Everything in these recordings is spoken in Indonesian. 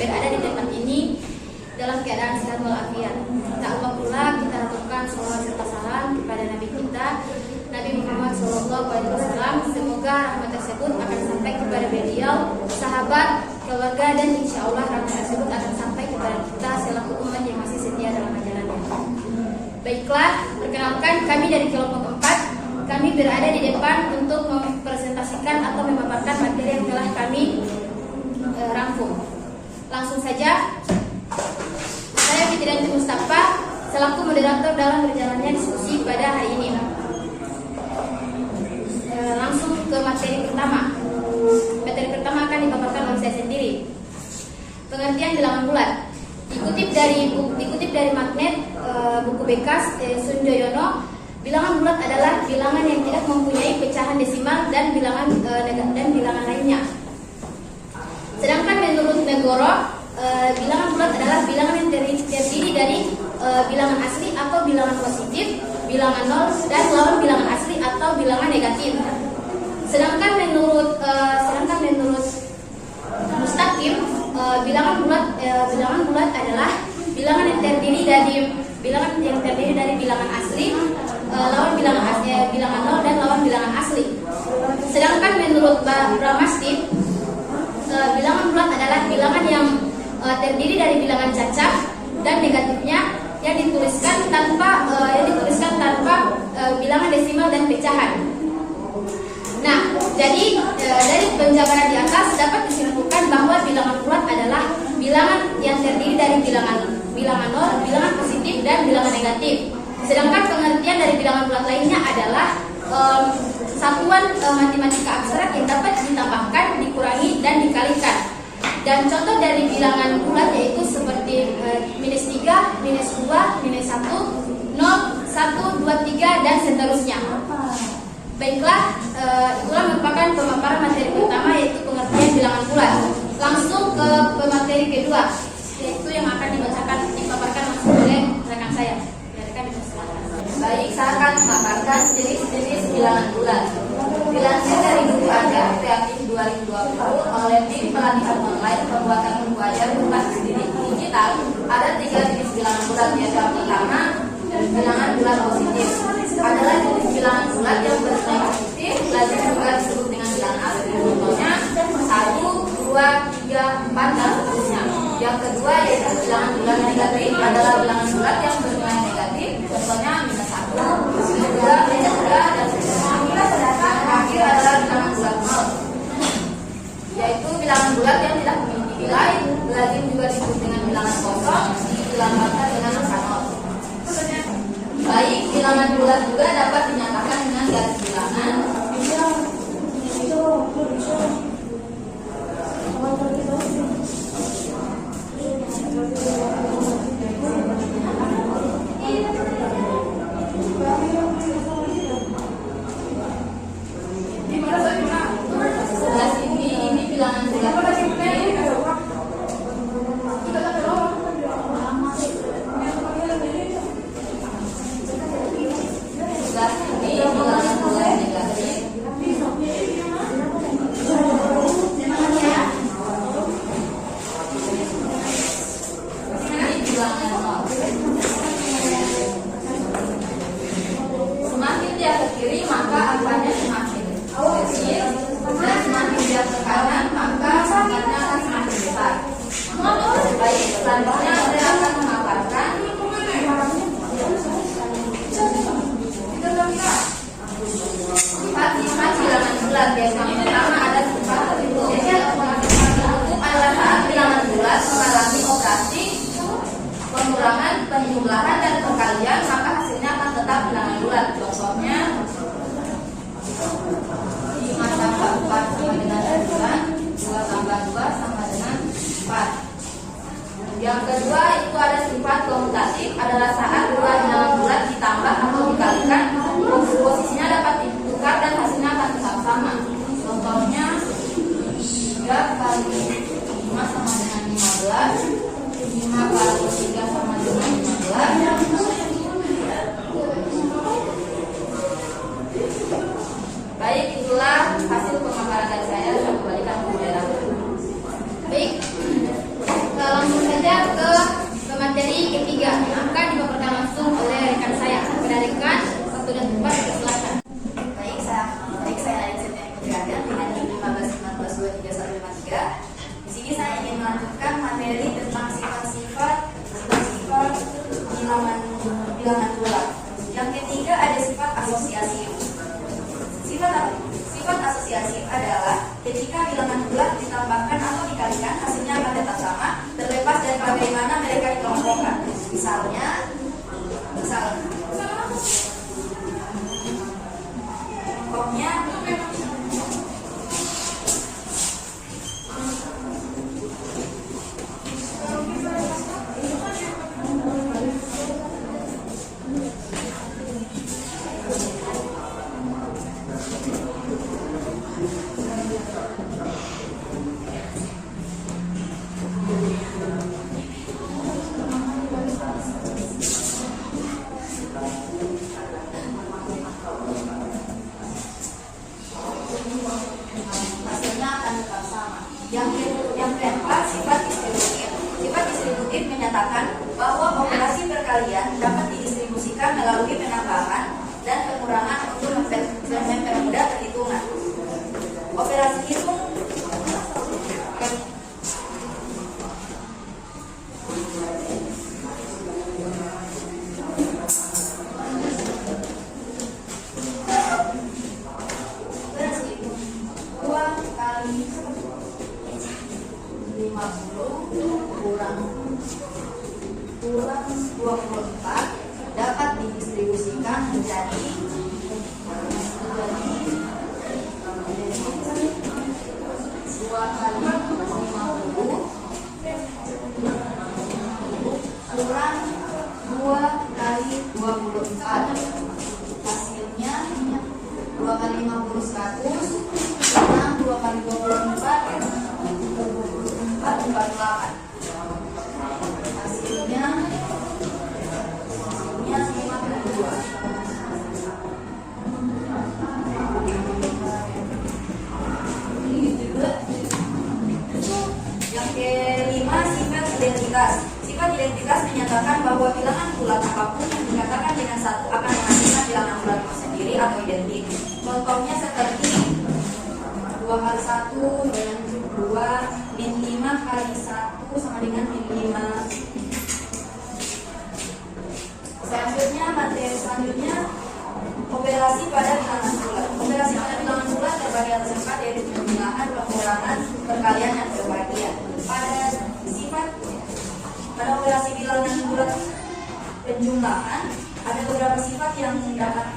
berada di tempat ini dalam keadaan sehat walafiat. Tak lupa pula kita lakukan sholawat serta salam kepada Nabi kita, Nabi Muhammad SAW. Semoga rahmat tersebut akan sampai kepada beliau, sahabat, keluarga, dan insya Allah rahmat tersebut akan sampai kepada kita selaku umat yang masih setia dalam ajarannya. Baiklah, perkenalkan kami dari kelompok 4. Kami berada di depan untuk mempresentasikan atau memaparkan materi yang telah kami rangkum. Langsung saja, saya Fitrianti Mustafa selaku moderator dalam berjalannya diskusi pada hari ini. Langsung ke materi pertama. Materi pertama akan dipaparkan oleh saya sendiri. Pengertian bilangan bulat. Dikutip dari magnet buku bekas Sunjoyono, bilangan bulat adalah bilangan yang tidak mempunyai pecahan desimal dan bilangan lainnya. Sedangkan menurut Negoro, bilangan bulat adalah bilangan yang terdiri dari bilangan asli atau bilangan positif, bilangan nol, dan lawan bilangan asli atau bilangan negatif. Sedangkan menurut Mustaqim, bilangan bulat adalah bilangan yang terdiri dari bilangan asli, lawan bilangan nol, dan lawan bilangan asli. Sedangkan menurut Bramasti, bilangan bulat adalah bilangan yang terdiri dari bilangan cacat dan negatifnya yang dituliskan tanpa bilangan desimal dan pecahan. Nah, jadi dari penjabaran di atas dapat disimpulkan bahwa bilangan bulat adalah bilangan yang terdiri dari bilangan nol, bilangan positif, dan bilangan negatif. Sedangkan pengertian dari bilangan bulat lainnya adalah satuan matematika abstrak yang dapat ditambahkan, dikurangi, dan dikalikan. Dan contoh dari bilangan bulat yaitu seperti minus 3, minus 2, minus 1, 0, 1, 2, 3, dan seterusnya. Baiklah, itulah merupakan pemaparan materi pertama yaitu pengertian bilangan bulat. Langsung ke pemateri kedua, yaitu yang akan dipaparkan langsung oleh rekan saya. Rekan dipersilakan. Baik, saya akan memaparkan jenis-jenis bilangan bulat. Dilansir dari buku ajar kreatif 2020 oleh tim pelatihan online pembuatan buku ajar berbasis digital, ada 3 jenis bilangan bulat. Yang pertama, bilangan bulat positif adalah jenis bilangan bulat yang bernilai positif, lazim juga disebut dengan bilangan asli. Contohnya 1, 2, 3, 4, dan seterusnya. Yang kedua yaitu bilangan bulat negatif adalah bilangan bulat yang bernilai negatif. Contohnya minus 1, minus 2, minus 3, dan seterusnya. Yang terakhir adalah bilangan bulat nol, yaitu bilangan bulat yang tidak memiliki nilai, lazim juga disebut dengan bilangan kosong, dilambangkan dengan angka nol. Baik, bilangan bulat juga dapat dinyatakan dengan garis bilangan. Sebelah sini ini bilangan bulat positif. Sebelah sini bilangan bulat negatif. Ini bilangan nol. Semakin dia ke kiri maka angkanya semakin kecil, dan semakin dia ke kanan maka angkanya akan semakin besar. Baik, selanjutnya saya akan memaparkan sifat-sifat bilangan bulat. Yang pertama ada sifat tertutup. Tertutup adalah saat bilangan bulat mengalami operasi pengurangan, penjumlahan, dan perkalian, maka hasilnya akan tetap bilangan bulat. Contohnya 5 tambah 4 sama dengan 9, 2 tambah 2 sama dengan 4. Yang kedua itu ada sifat komutatif, adalah saat dua bilangan bulat ditambah atau dikalikan, posisinya dapat ditukar dan hasilnya akan tetap sama. Contohnya 3 kali 5 sama dengan 15, 5 kali 3 sama dengan 15. Baik, itulah hasil pemaparan dari saya. Saya kembalikan ke moderator. Baik, melanjutkan materi tentang sifat-sifat bilangan bulat. Yang ketiga ada sifat asosiatif. Sifat asosiatif adalah ketika bilangan bulat ditambahkan atau dikalikan hasilnya akan tetap sama terlepas dari bagaimana mereka dikelompokkan. Misalnya contohnya hasilnya akan tetap sama. Yang keempat, sifat distributif. Sifat distributif menyatakan bahwa operasi perkalian dapat didistribusikan melalui penambahan dan pengurangan untuk mempermudah perhitungan. Operasi hitung kurang 24 dapat didistribusikan menjadi 2 kali 50 kurang 2 kali 24. Hasilnya 2 kali 50 100 kurang 2 kali 24 48. Hasilnya 52. Yang kelima, sifat identitas. Sifat identitas menyatakan bahwa bilangan bulat apapun yang dikatakan dengan satu akan menghasilkan bilangan bulat sendiri atau identik. Contohnya seperti 2 kali 1 dengan 2 min 5 kali 1 sama dengan min 5. Materi selanjutnya operasi pada bilangan bulat. Operasi pada bilangan bulat terbagi atas 4, yaitu penjumlahan, pengurangan, perkalian, dan perbagian. Pada operasi bilangan bulat penjumlahan ada beberapa sifat yang dapat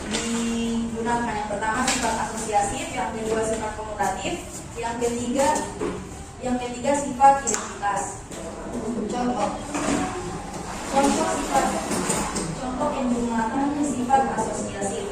digunakan. Yang pertama sifat asosiatif, yang kedua sifat komutatif, yang ketiga sifat identitas. Contoh penjumlahan sifat asosiatif.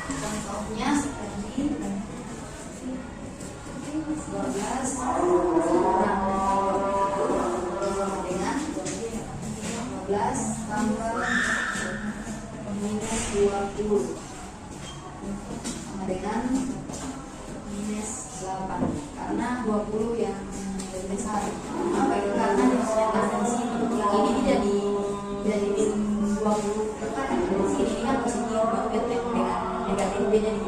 Contohnya seperti 12 dengan 15 tambah minus 20 sama dengan minus 8, karena 20 yang lebih besar. Apa itu? Karena dimasukkan di sini. Yang ini tidak dijadiin 20 kan di sini ini kan positif, baru dengan negatif B jadi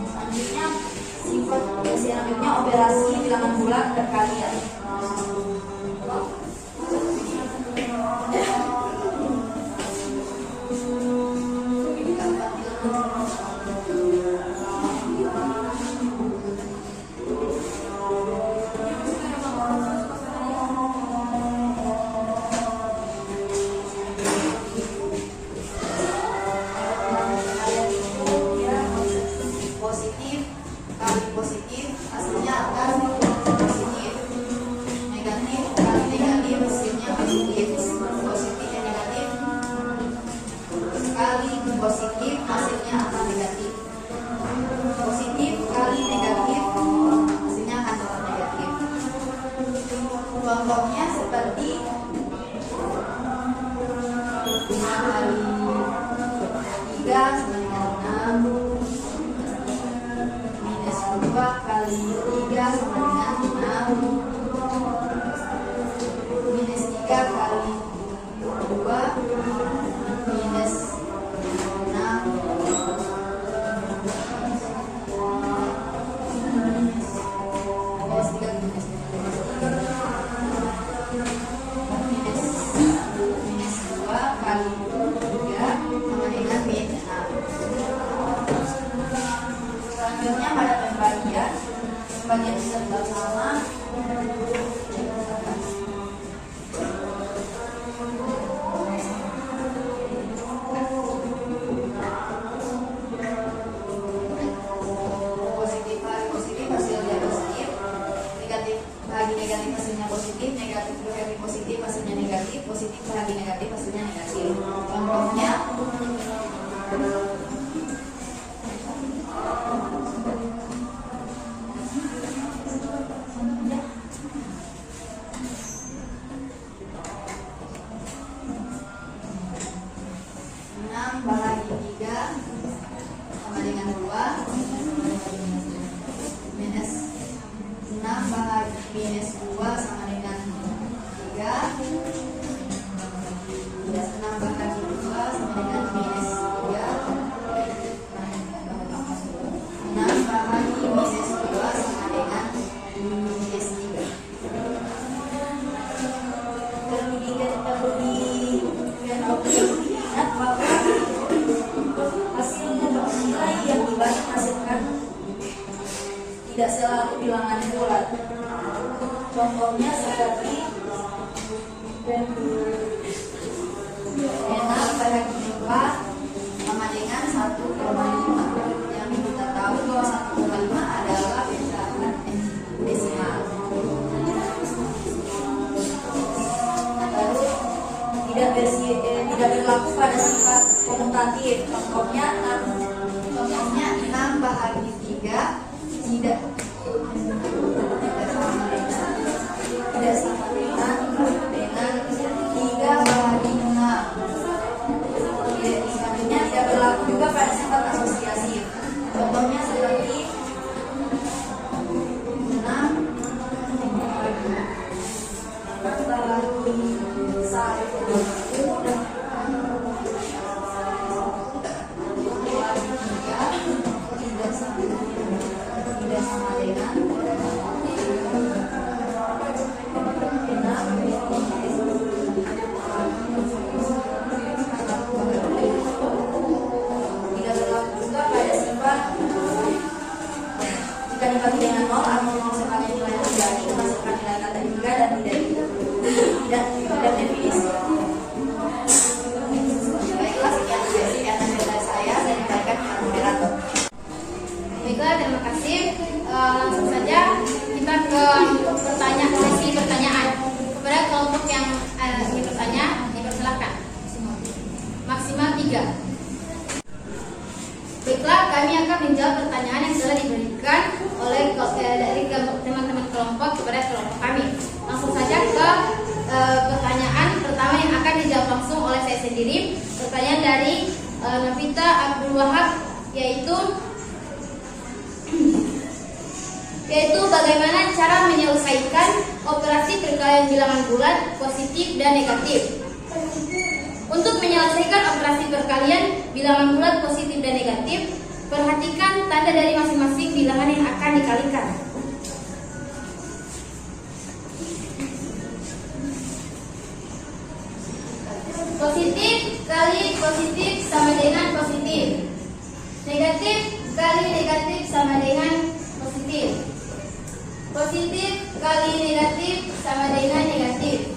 selanjutnya sifat selanjutnya operasi bilangan bulat berkalian. Positif kali positif hasilnya akan positif, negatif kali negatif hasilnya positif, positif dan negatif kali positif hasilnya akan negatif, positif kali negatif hasilnya akan tetap negatif. Contohnya seperti 5 kali 3 sama dengan 6, minus 2 kali 3 sama dengan 6, minus 3 kali 2 minus 6, minus 3 minus 2 kali 3 sama dengan minus 6. Selanjutnya pada pembagian bisa tetap sama. Positif bagi positif hasilnya positif, negatif bagi negatif hasilnya positif, negatif bagi positif hasilnya negatif, positif bagi negatif hasilnya negatif. Contohnya bahagi 3 sama dengan 2 minus 6 bahagi minus 2 sama dengan 3 minus 6 bahagi 2 sama dengan minus 3 6 bahagi minus 2 sama dengan minus 3. Perlu diingat bahwa hasilnya nilai yang dihasilkan tidak selalu bilangan bulat. Contohnya seperti 6 bahagi 4 sama dengan 1,5. Yang kita tahu bahwa 1,5 adalah bilangan desimal. Lalu tidak berlaku pada sifat komutatif. Contohnya 6 bahagi 3 tidak sama dengan 3 bahagi 6. Selanjutnya tidak berlaku juga pada sifat asosiasi. Contohnya seperti 6 bahagi 1 jika dibagi dengan 0 atau 0 sebagai nilai terjadi menghasilkan nilai kata 3 dan tidak definisi. perkalian bilangan bulat positif dan negatif. Untuk menyelesaikan operasi perkalian bilangan bulat positif dan negatif, perhatikan tanda dari masing-masing bilangan yang akan dikalikan. Positif kali positif sama dengan positif. Negatif kali negatif sama dengan positif. Positif kali negatif sama dengan negatif.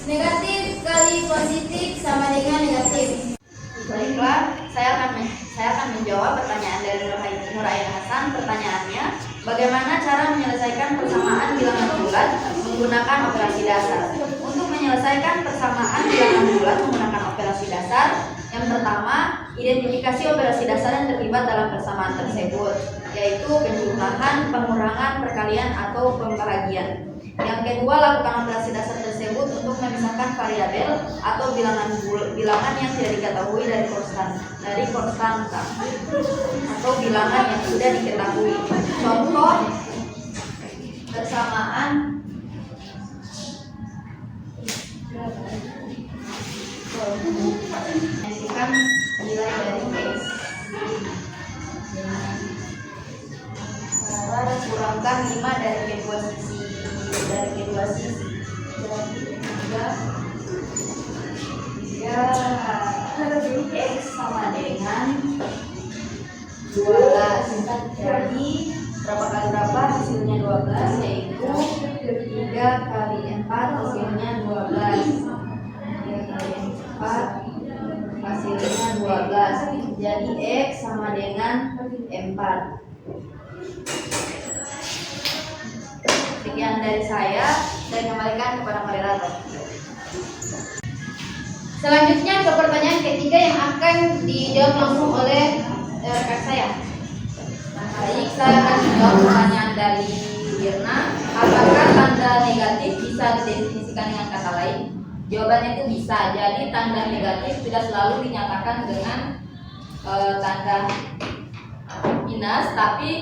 Negatif kali positif sama dengan negatif. Baiklah, saya akan menjawab pertanyaan dari Nurain Hasan. Pertanyaannya, bagaimana cara menyelesaikan persamaan bilangan bulat menggunakan operasi dasar? Untuk menyelesaikan persamaan bilangan bulat menggunakan operasi dasar, yang pertama, identifikasi operasi dasar yang terlibat dalam persamaan tersebut, yaitu penjumlahan, pengurangan, perkalian, atau pembagian. Yang kedua, lakukan operasi dasar tersebut untuk memisahkan variabel atau bilangan yang tidak diketahui dari konstanta atau bilangan yang sudah diketahui. Contoh persamaan menyisihkan nilai dari X kurangkan 5 dari kedua sisi jadi 3 X sama dengan 12. Jadi berapa kali berapa hasilnya 12, yaitu 3 kali 4 hasilnya 12. 3 kali 4 hasilnya 12. Jadi X sama dengan 4. Sekian dari saya, dan kembalikan kepada moderator. Selanjutnya ke pertanyaan ketiga yang akan dijawab langsung oleh rekan saya. Baik, saya akan menjawab pertanyaan dari Irna. Apakah tanda negatif bisa didefinisikan dengan kata lain? Jawabannya itu bisa. Jadi tanda negatif tidak selalu dinyatakan dengan tanda minus, tapi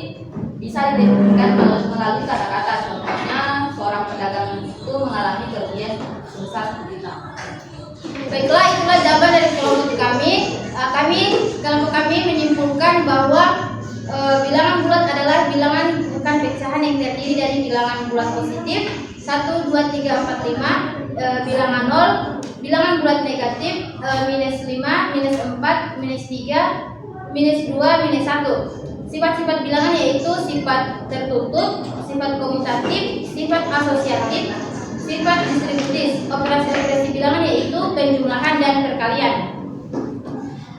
bisa didefinisikan melalui kata-kata. Contohnya, seorang pedagang itu mengalami kerugian sebesar 1 juta. Baiklah, itulah jawaban dari kelompok kami. Kelompok kami menyimpulkan bahwa bilangan bulat adalah bilangan bukan pecahan yang terdiri dari bilangan bulat positif 1, 2, 3, 4, 5, bilangan 0, bilangan bulat negatif minus 5, minus 4, minus 3, minus 2, minus 1. Sifat-sifat bilangan yaitu sifat tertutup, sifat komutatif, sifat asosiatif, sifat distributif. Operasi regresi bilangan yaitu penjumlahan dan perkalian.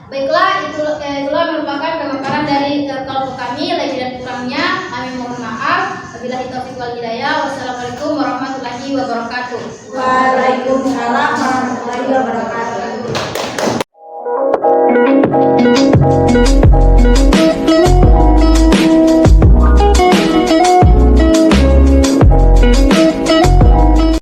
Baiklah, itulah merupakan pemaparan dari kelompok kami. Lebih dan kurangnya kami mohon maaf. Wabillahi taufiq wal hidayah. Wassalamualaikum warahmatullahi wabarakatuh. Waalaikumsalam warahmatullahi wabarakatuh.